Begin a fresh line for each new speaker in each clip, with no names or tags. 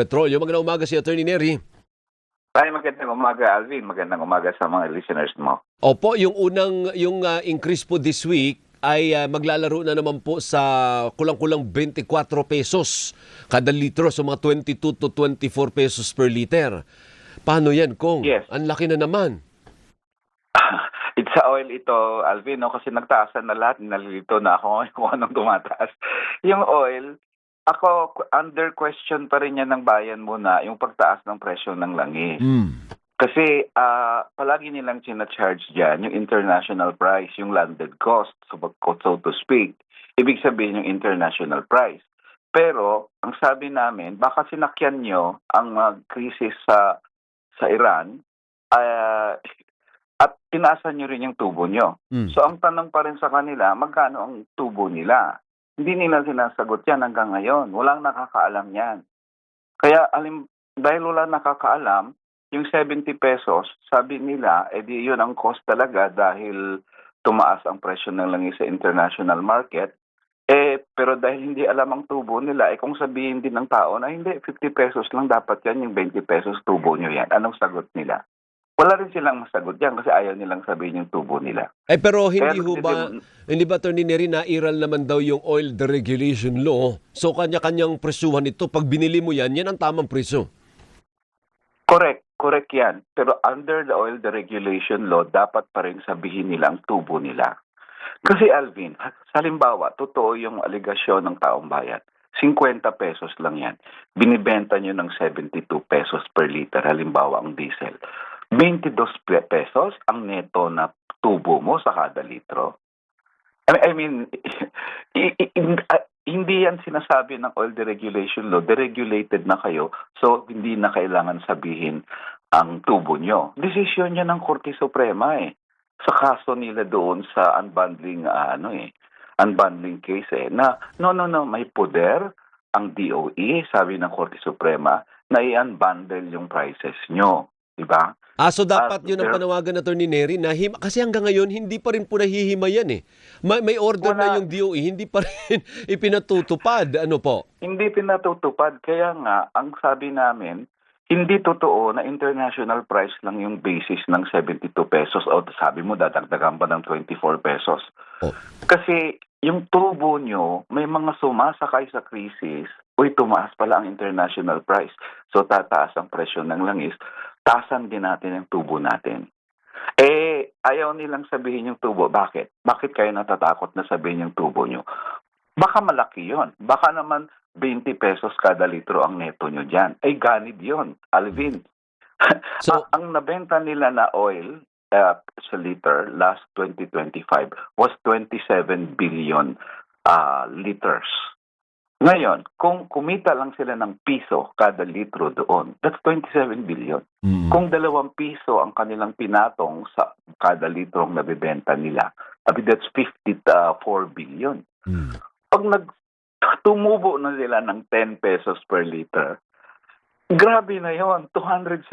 Petrolyo. Magandang umaga si Attorney Neri.
Ay, magandang umaga, Alvin. Magandang umaga sa mga listeners mo.
Opo, yung increase po this week ay maglalaro na naman po sa kulang-kulang 24 pesos kada litro, so mga 22 to 24 pesos per liter. Paano yan, Kong?
Yes.
Ang laki na naman.
It's sa oil ito, Alvin, no? Kasi nagtaasan na lahat. Nalilito na ako kung anong tumataas. Yung oil, ako, under question pa rin yan ng bayan muna, yung pagtaas ng presyo ng langis. Kasi palagi nilang charge dyan yung international price, yung landed cost, so to speak. Ibig sabihin yung international price. Pero, ang sabi namin, baka sinakyan nyo ang krisis sa Iran, at tinaasan nyo rin yung tubo nyo. So, ang tanong pa rin sa kanila, magkano ang tubo nila? Hindi nila sinasagot yan hanggang ngayon. Walang nakakaalam yan. Kaya, dahil walang nakakaalam, yung 70 pesos, sabi nila, edi yun ang cost talaga dahil tumaas ang presyo ng langis sa international market. Pero dahil hindi alam ang tubo nila, kung sabihin din ng tao na hindi, 50 pesos lang dapat yan, yung 20 pesos tubo nyo yan. Anong sagot nila? Wala rin silang masagot yan kasi ayaw nilang sabihin yung tubo nila.
Pero hindi
Kaya,
hindi ba, Attorney Neri, nairal naman daw yung oil deregulation law? So, kanya-kanyang presyuhan ito. Pag binili mo yan, yan ang tamang presyo.
Correct yan. Pero under the oil deregulation law, dapat pa rin sabihin nila ang tubo nila. Kasi Alvin, halimbawa, totoo yung aligasyon ng taong bayan. 50 pesos lang yan. Binibenta nyo ng 72 pesos per liter, halimbawa ang diesel. 22 pesos ang neto na tubo mo sa kada litro. I mean, hindi yan sinasabi ng oil deregulation law. Deregulated na kayo, so hindi na kailangan sabihin ang tubo nyo. Desisyon niya ng Korte Suprema sa kaso nila doon sa unbundling unbundling case na no, may poder ang DOE, sabi ng Korte Suprema, na i-unbundle yung prices nyo. Diba?
So dapat yun ang panawagan na Attorney Neri na kasi hanggang ngayon hindi pa rin po nahihimayan May order na yung DOE, hindi pa rin ipinatutupad. Ano po?
Hindi pinatutupad. Kaya nga, ang sabi namin, hindi totoo na international price lang yung basis ng 72 pesos o sabi mo dadagdagan pa ng 24 pesos.
Oh.
Kasi yung tubo nyo, may mga sumasakay sa krisis, tumaas pala ang international price. So tataas ang presyo ng langis, taasan din natin ang tubo natin. Ayaw nilang sabihin yung tubo. Bakit? Bakit kayo natatakot na sabihin yung tubo nyo? Baka malaki yon. Baka naman 20 pesos kada litro ang neto nyo dyan. Ganid yon, Alvin.
So,
ang nabenta nila na oil sa liter last 2025 was 27 billion liters. Ngayon, kung kumita lang sila ng piso kada litro doon, that's 27 billion. Kung 2 piso ang kanilang pinatong sa kada litro ang nabibenta nila, that's 54 billion. Pag tumubo na sila ng 10 pesos per liter, grabe na yon, 270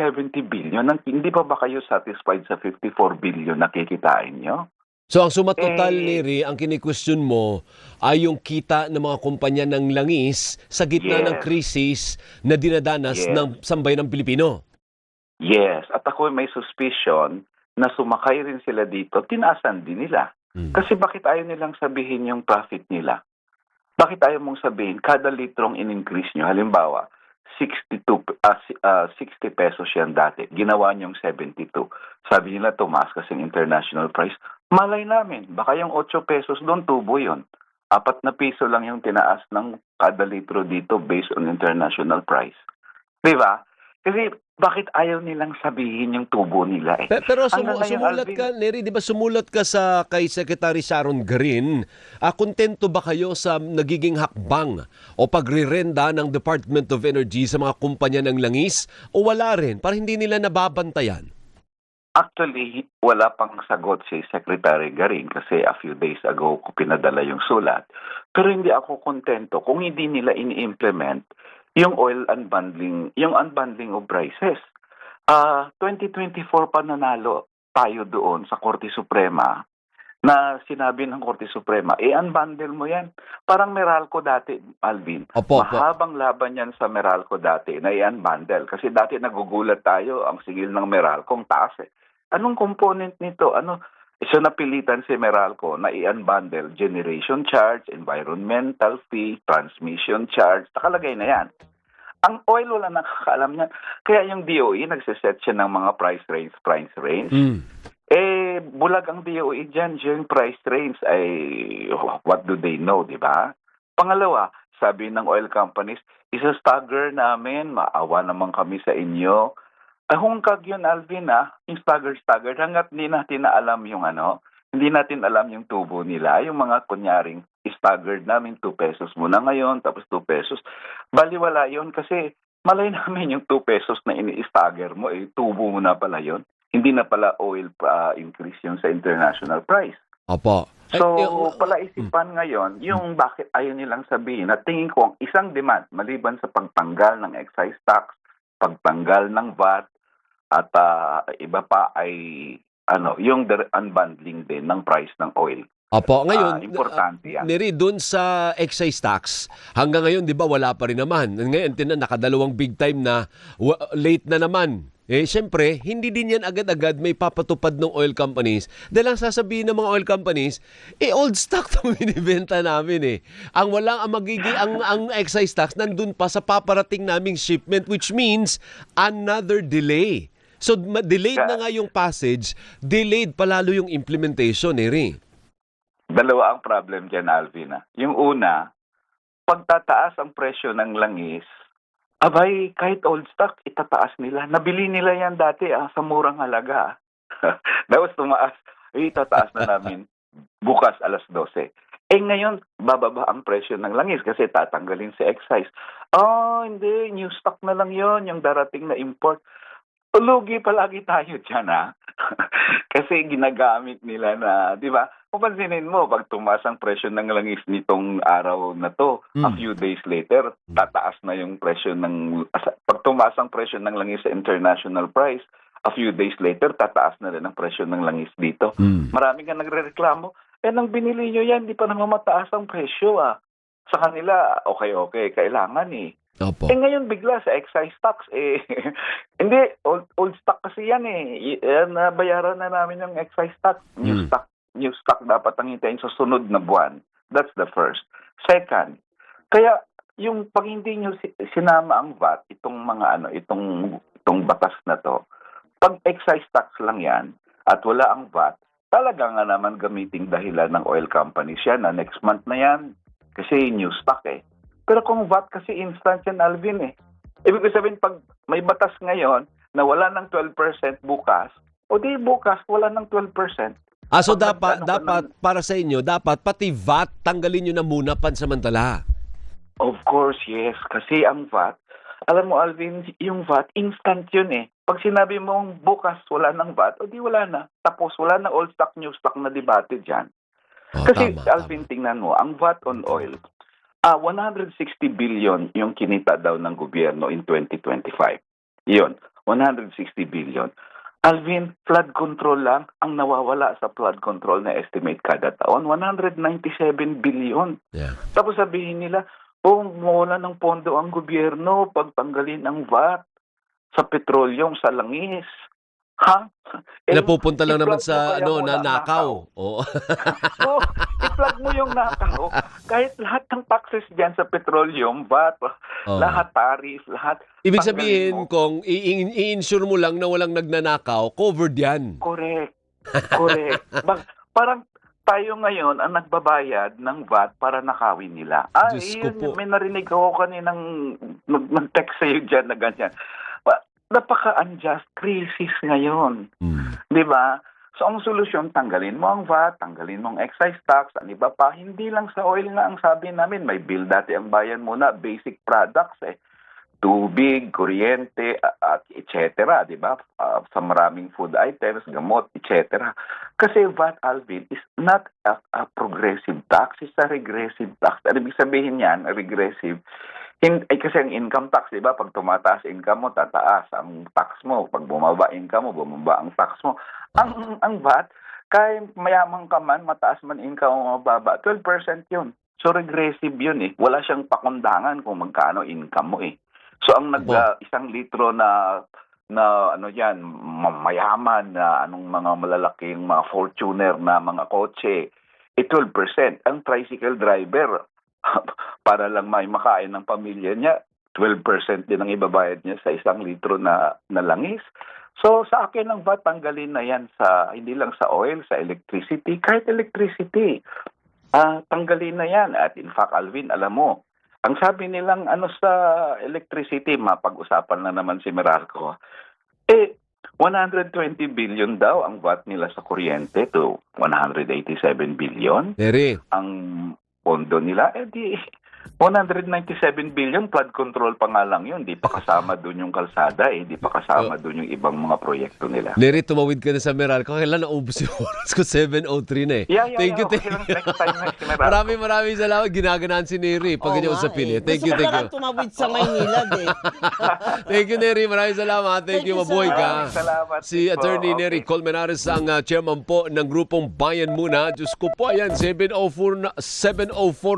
billion. Hindi pa ba kayo satisfied sa 54 billion na kikitain nyo?
So ang sumatotal, Neri, ang kini-question mo ay yung kita ng mga kumpanya ng langis sa gitna ng krisis na dinadanas ng sambayan ng Pilipino.
Yes, at ako may suspicion na sumakay rin sila dito, tinaasan din nila. Kasi bakit ayaw nilang sabihin yung profit nila? Bakit ayaw mong sabihin, kada litrong in-increase nyo, halimbawa, 60 pesos yan dati. Ginawa niyong 72. Sabi nila, tumaas kasi yung international price. Malay namin, baka yung 8 pesos doon, tubo yun. 4 na piso lang yung tinaas ng kada litro dito based on international price. Diba? Kasi bakit ayaw nilang sabihin yung tubo nila
Pero sumulat ka, Neri, di ba sumulat ka kay Secretary Sharon Garin, kontento ba kayo sa nagiging hakbang o pagrirenda ng Department of Energy sa mga kumpanya ng langis o wala rin? Para hindi nila nababantayan?
Actually, wala pang sagot si Secretary Garin kasi a few days ago ko pinadala yung sulat. Pero hindi ako kontento kung hindi nila ini-implement yung oil unbundling, yung unbundling of prices. 2024 pa nanalo tayo doon sa Korte Suprema na sinabi ng Korte Suprema, unbundle mo yan. Parang Meralco dati, Alvin.
Opo.
Mahabang laban yan sa Meralco dati na i-unbundle. Kasi dati nagugulat tayo, ang singil ng Meralco, ang taas eh. Anong component nito? So napilitan si Meralco na i-unbundle generation charge, environmental fee, transmission charge. Nakalagay na yan. Ang oil, wala nakakaalam niyan. Kaya yung DOE, nagsiset siya ng mga price range. Bulag ang DOE dyan, yung price range ay what do they know, di ba? Pangalawa, sabi ng oil companies, isa-stagger namin, maawa naman kami sa inyo. Hungkag yun, Alvin, yung stagger, hanggat hindi natin alam yung hindi natin alam yung tubo nila, yung mga kunyaring staggered namin, 2 pesos muna ngayon, tapos 2 pesos. Baliwala yun kasi malay namin yung 2 pesos na ini-stagger mo, tubo mo na pala yun. Hindi na pala oil increase yun sa international price.
Opo.
So, palaisipan ngayon, yung bakit ayaw nilang sabihin, na tingin ko ang isang demand, maliban sa pagtanggal ng excise tax, pagtanggal ng VAT, at iba pa ay yung unbundling din ng price ng oil.
Opo, ngayon,
importante yan.
Neri, dun sa excise tax, hanggang ngayon, di ba, wala pa rin naman. Ngayon, nakadalawang big time na late na naman. Siyempre, hindi din yan agad-agad may papatupad ng oil companies. Dahil ang sasabihin ng mga oil companies, old stock na binibenta namin Ang ang excise tax nandun pa sa paparating naming shipment, which means another delay. So, delayed na nga yung passage, delayed palalo yung implementation, Neri.
Dalawa ang problem dyan, Alvin. Yung una, pagtataas ang presyo ng langis, abay, kahit old stock, itataas nila. Nabili nila yan dati sa murang halaga. Tapos tumaas, itataas na namin bukas 12:00. Ngayon, bababa ang presyo ng langis kasi tatanggalin si excise. Hindi, new stock na lang yon yung darating na import. Lugi palagi tayo dyan, Kasi ginagamit nila na, di ba? Kung pansinin mo, pag tumaas ang presyo ng langis nitong araw na to, a few days later, tataas na yung presyo pag tumaas ang presyo ng langis sa international price, a few days later, tataas na rin ang presyo ng langis dito. Marami nga nagrereklamo, nang binili nyo yan, di pa naman mataas ang presyo, Sa kanila, okay, kailangan
Opo.
Ngayon bigla sa excise tax, hindi, old stock kasi yan nabayaran na namin yung excise tax. New stock dapat ang hintayin sa sunod na buwan. That's the first. Second, kaya yung pag hindi nyo sinama ang VAT, itong mga itong batas na to, pag excise tax lang yan, at wala ang VAT, talaga nga naman gamiting dahilan ng oil companies yan na next month na yan, kasi new stock Pero kung VAT kasi instant yan, Alvin Ibig sabihin, pag may batas ngayon na wala ng 12% bukas, o di bukas, wala ng 12%.
So dapat para sa inyo, dapat pati VAT tanggalin nyo na muna pansamantala.
Of course, yes. Kasi ang VAT, alam mo, Alvin, yung VAT, instant yun Pag sinabi mong bukas wala ng VAT, o di wala na. Tapos wala na old stock, new stock na debate dyan. Kasi, Alvin, tingnan mo, ang VAT on oil, 160 billion yung kinita daw ng gobyerno in 2025. Yun, 160 billion. Alvin, flood control lang ang nawawala sa flood control na estimate kada taon, 197 billion.
Yeah.
Tapos sabihin nila, mawala ng pondo ang gobyerno pag tanggalin ang VAT sa petroleum, sa langis.
Napupunta lang naman sa nakaw.
Oo. I-plug mo yung nakaw. Kahit lahat ng taxes dyan sa petroleum, VAT, lahat tariff, lahat.
Ibig sabihin, kung i-insure mo lang na walang nagnanakaw, covered yan.
Correct. Parang tayo ngayon ang nagbabayad ng VAT para nakawin nila.
Diyos ko po.
May narinig ako kaninang mag-text sa'yo dyan na ganyan. Napaka-unjust crisis ngayon. Di ba? So, ang solusyon, tanggalin mo ang VAT, tanggalin mo ang excise tax, ang iba pa. Hindi lang sa oil nga ang sabi namin. May bill dati ang bayan muna, basic products tubig, kuryente, at etc. Di ba? Sa maraming food items, gamot, etc. Kasi VAT, Alvin, is not a progressive tax. It's a regressive tax. Ano ibig sabihin yan, regressive? Kasi ang income tax, di ba? Pag tumataas income mo, tataas ang tax mo. Pag bumaba income mo, bumaba ang tax mo. Ang VAT, Kahit mayaman ka man, mataas man income o mababa, 12% yun. So regressive yun eh. Wala siyang pakundangan kung magkano income mo eh. So ang isang litro na ano yan, mayaman na anong mga malalaking mga Fortuner na mga kotse, 12%. Ang tricycle driver, para lang may makain ng pamilya niya, 12% din ang ibabayad niya sa isang litro na langis. So sa akin ang VAT, tanggalin na yan sa, hindi lang sa oil, sa electricity, kahit electricity. Tanggalin na yan. At in fact, Alvin, alam mo, ang sabi nilang sa electricity, mapag-usapan na naman si Meralco, 120 billion daw ang VAT nila sa kuryente to 187 billion.
Neri.
Ang pondo nila, di 197 billion, flood control pa nga lang yun. Di pa kasama doon yung kalsada, di pa kasama doon yung ibang mga proyekto nila.
Neri, tumawid ka na sa Meralco. Kailan naubos yung oras ko? 7:03 na eh.
Thank you. Next time na si Meralco.
Maraming salamat. Ginaganaan si Neri pag ganyan usapin eh. Thank you.
Gusto ko lang tumawid sa Maynila eh.
Thank you, Neri. Maraming salamat. Thank you, mabuhay ka.
Maraming salamat
Si
po.
Attorney Neri Colmenares ang chairman po ng grupong Bayan Muna. Diyos ko po, ayan, 7:04